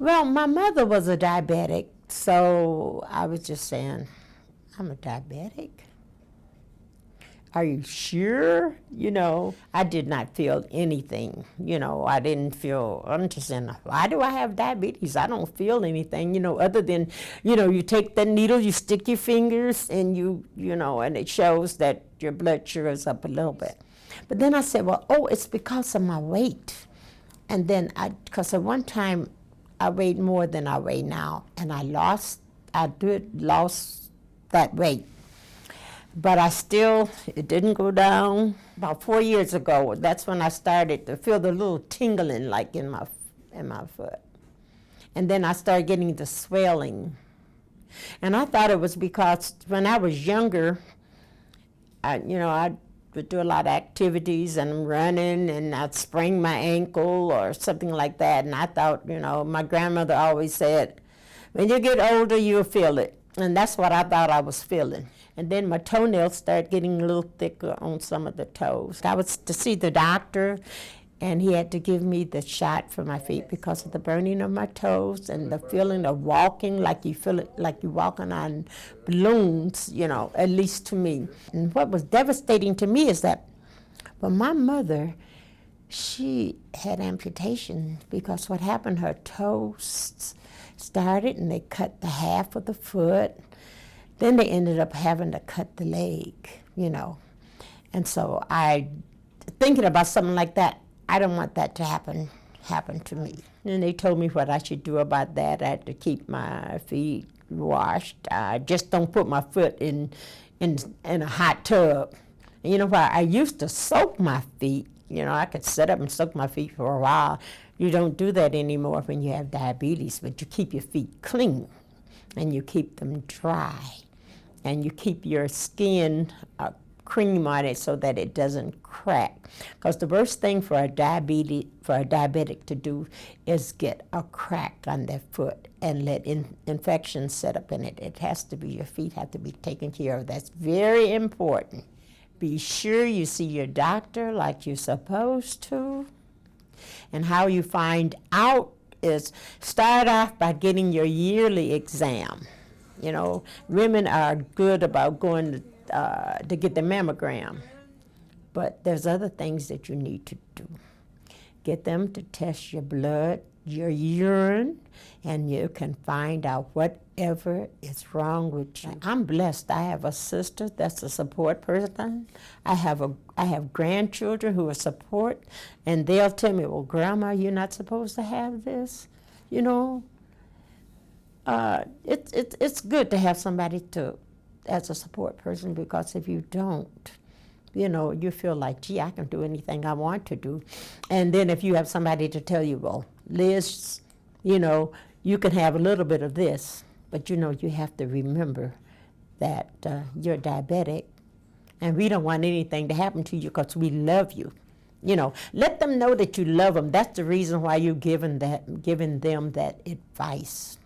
Well, my mother was a diabetic, so I was just saying, I'm a diabetic. Are you sure? I did not feel anything. I didn't feel, I'm just saying, why do I have diabetes? I don't feel anything, other than, you take the needle, you stick your fingers, and and it shows that your blood sugar is up a little bit. But then I said, well, it's because of my weight. And then because at one time I weighed more than I weigh now, and I lost that weight. But it didn't go down. About 4 years ago, that's when I started to feel the little tingling like in my foot. And then I started getting the swelling. And I thought it was because when I was younger, I would do a lot of activities and running, and I'd sprain my ankle or something like that. And I thought, my grandmother always said, when you get older, you'll feel it. And that's what I thought I was feeling. And then my toenails started getting a little thicker on some of the toes. I was to see the doctor, and he had to give me the shot for my feet because of the burning of my toes and the feeling of walking, like you feel it, like you're walking on balloons, at least to me. And what was devastating to me is that, well, my mother, she had amputation because what happened, her toes started and they cut the half of the foot. Then they ended up having to cut the leg, And so thinking about something like that, I don't want that to happen to me. And they told me what I should do about that. I had to keep my feet washed. I just don't put my foot in a hot tub. And you know what? I used to soak my feet. I could sit up and soak my feet for a while. You don't do that anymore when you have diabetes, but you keep your feet clean and you keep them dry. And you keep your skin cream on it so that it doesn't crack. Because the worst thing for a diabetic to do is get a crack on their foot and let infections set up in it. Your feet have to be taken care of. That's very important. Be sure you see your doctor like you're supposed to. And how you find out is start off by getting your yearly exam. Women are good about going to get the mammogram, but there's other things that you need to do. Get them to test your blood, your urine, and you can find out whatever is wrong with you. I'm blessed. I have a sister that's a support person. I have grandchildren who are support, and they'll tell me, well, Grandma, you're not supposed to have this, It's good to have somebody as a support person, because if you don't, you feel like, gee, I can do anything I want to do. And then if you have somebody to tell you, well, Liz, you can have a little bit of this, but you have to remember that you're diabetic, and we don't want anything to happen to you because we love you. Let them know that you love them. That's the reason why you're giving them that advice.